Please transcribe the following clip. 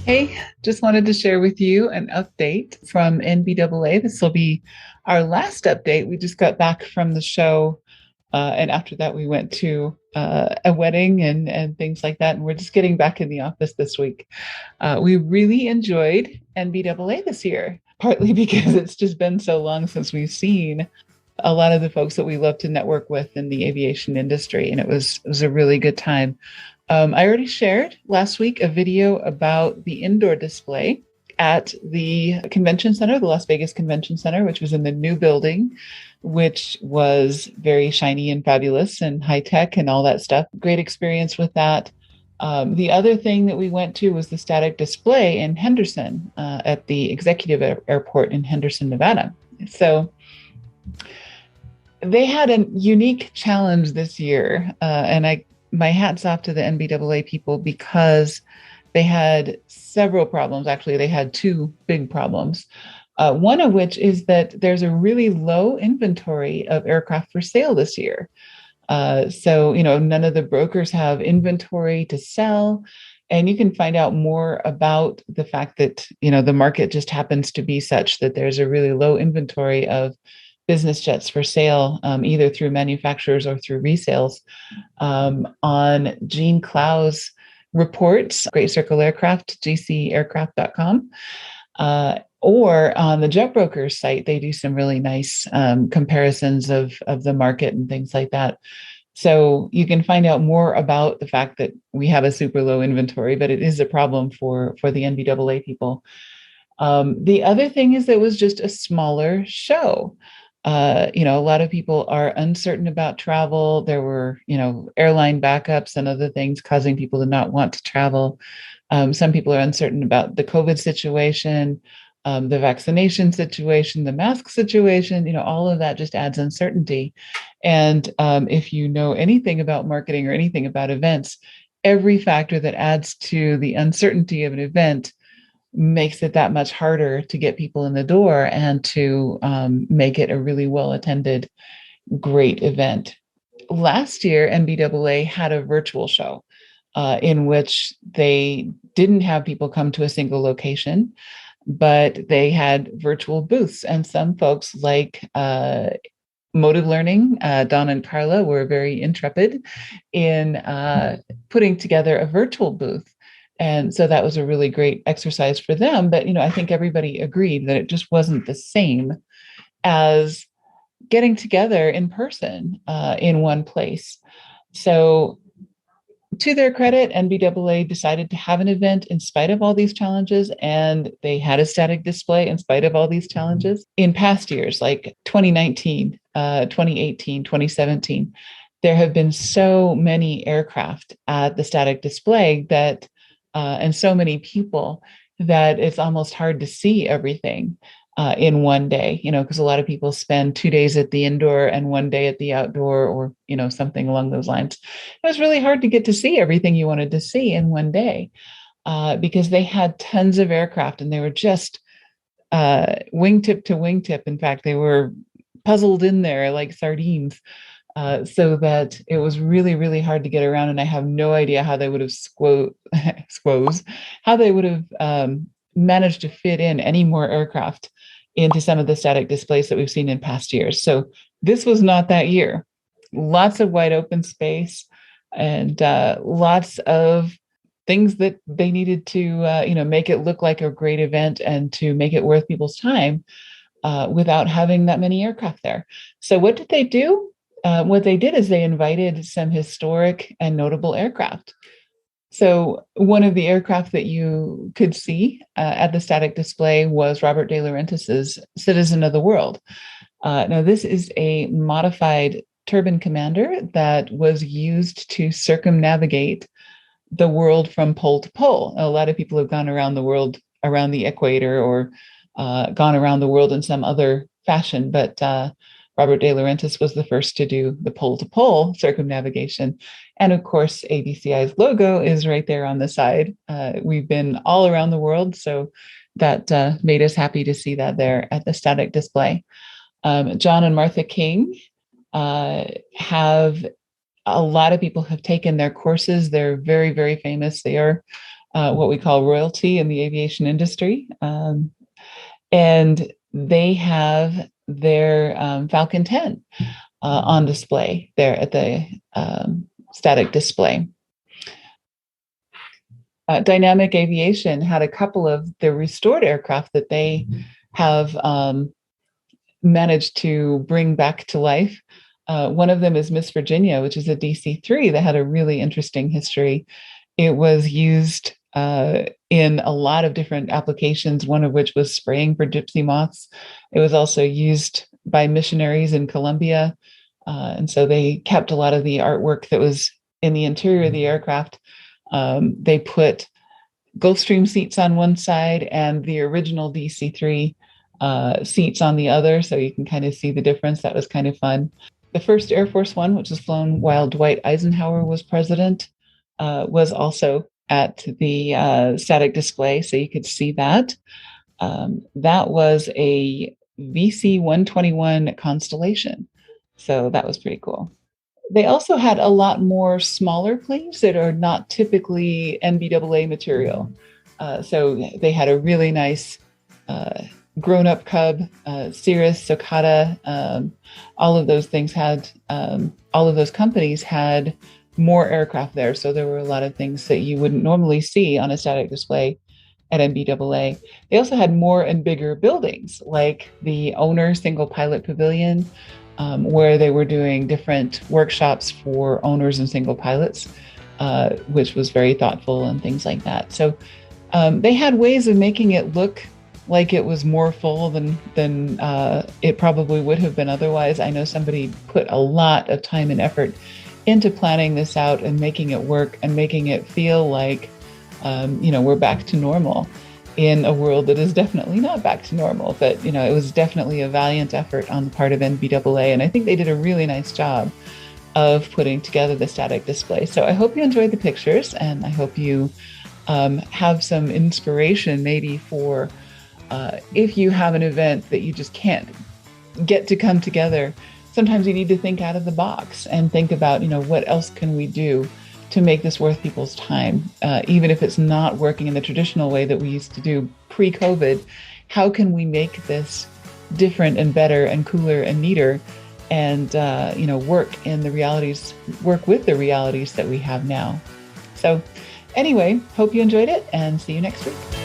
Hey, just wanted to share with you an update from NBAA. This will be our last update. We just got back from the show, and after that, we went to a wedding and things like that. And we're just getting back in the office this week. We really enjoyed NBAA this year, partly because it's just been so long since we've seen a lot of the folks that we love to network with in the aviation industry, and it was a really good time. I already shared last week a video about the indoor display at the convention center, the Las Vegas Convention Center, which was in the new building, which was very shiny and fabulous and high tech and all that stuff. Great experience with that. The other thing that we went to was the static display in Henderson at the executive airport in Henderson, Nevada. So they had a unique challenge this year, and my hat's off to the NBAA people because they had several problems. Actually, they had two big problems. One of which is that there's a really low inventory of aircraft for sale this year. So, none of the brokers have inventory to sell. And you can find out more about the fact that, the market just happens to be such that there's a really low inventory of business jets for sale, either through manufacturers or through resales. On Gene Clow's reports, Great Circle Aircraft, gcaircraft.com, or on the JetBrokers site, they do some really nice comparisons of the market and things like that. So you can find out more about the fact that we have a super low inventory, but it is a problem for the NBAA people. The other thing is that it was just a smaller show. A lot of people are uncertain about travel. There were, airline backups and other things causing people to not want to travel. Some people are uncertain about the COVID situation, the vaccination situation, the mask situation, all of that just adds uncertainty. And if you know anything about marketing or anything about events, every factor that adds to the uncertainty of an event makes it that much harder to get people in the door and to make it a really well attended, great event. Last year, NBAA had a virtual show in which they didn't have people come to a single location, but they had virtual booths. And some folks like Motive Learning, Don and Carla, were very intrepid in putting together a virtual booth. And so that was a really great exercise for them. But, I think everybody agreed that it just wasn't the same as getting together in person in one place. So to their credit, NBAA decided to have an event in spite of all these challenges, and they had a static display in spite of all these challenges. In past years, like 2019, 2018, 2017, there have been so many aircraft at the static display that and so many people that it's almost hard to see everything in one day, because a lot of people spend 2 days at the indoor and one day at the outdoor, or, something along those lines. It was really hard to get to see everything you wanted to see in one day because they had tons of aircraft and they were just wingtip to wingtip. In fact, they were puzzled in there like sardines. So that it was really, really hard to get around. And I have no idea how they would have how they would have managed to fit in any more aircraft into some of the static displays that we've seen in past years. So this was not that year. Lots of wide open space and lots of things that they needed to, make it look like a great event and to make it worth people's time without having that many aircraft there. So what did they do? What they did is they invited some historic and notable aircraft. So one of the aircraft that you could see at the static display was Robert deLaurentis's Citizen of the World. Now, this is a modified turbine commander that was used to circumnavigate the world from pole to pole. A lot of people have gone around the world, around the equator, or gone around the world in some other fashion, but Robert deLaurentis was the first to do the pole-to-pole circumnavigation. And of course, ABCI's logo is right there on the side. We've been all around the world, so that made us happy to see that there at the static display. John and Martha King have a lot of people have taken their courses. They're very, very famous. They are what we call royalty in the aviation industry. And they have their Falcon 10 on display there at the static display. Dynamic Aviation had a couple of the restored aircraft that they have managed to bring back to life. One of them is Miss Virginia, which is a DC-3 that had a really interesting history. It was used in a lot of different applications, one of which was spraying for gypsy moths. It was also used by missionaries in Colombia. And so they kept a lot of the artwork that was in the interior of the aircraft. They put Gulfstream seats on one side and the original DC-3 seats on the other, so you can kind of see the difference. That was kind of fun. The first Air Force One, which was flown while Dwight Eisenhower was president, was also at the static display, so you could see that. That was a VC-121 Constellation, so that was pretty cool. They also had a lot more smaller planes that are not typically NBAA material. So they had a really nice grown-up Cub, Cirrus, Socata. All of those things had, all of those companies had more aircraft there. So there were a lot of things that you wouldn't normally see on a static display at NBAA. They also had more and bigger buildings, like the owner single pilot pavilion, where they were doing different workshops for owners and single pilots, which was very thoughtful and things like that. So they had ways of making it look like it was more full than it probably would have been otherwise. I know somebody put a lot of time and effort into planning this out and making it work and making it feel like, we're back to normal in a world that is definitely not back to normal. But, it was definitely a valiant effort on the part of NBAA. And I think they did a really nice job of putting together the static display. So I hope you enjoyed the pictures, and I hope you have some inspiration maybe for if you have an event that you just can't get to come together. Sometimes you need to think out of the box and think about, what else can we do to make this worth people's time, even if it's not working in the traditional way that we used to do pre-COVID. How can we make this different and better and cooler and neater, and work with the realities that we have now? So anyway, hope you enjoyed it, and see you next week.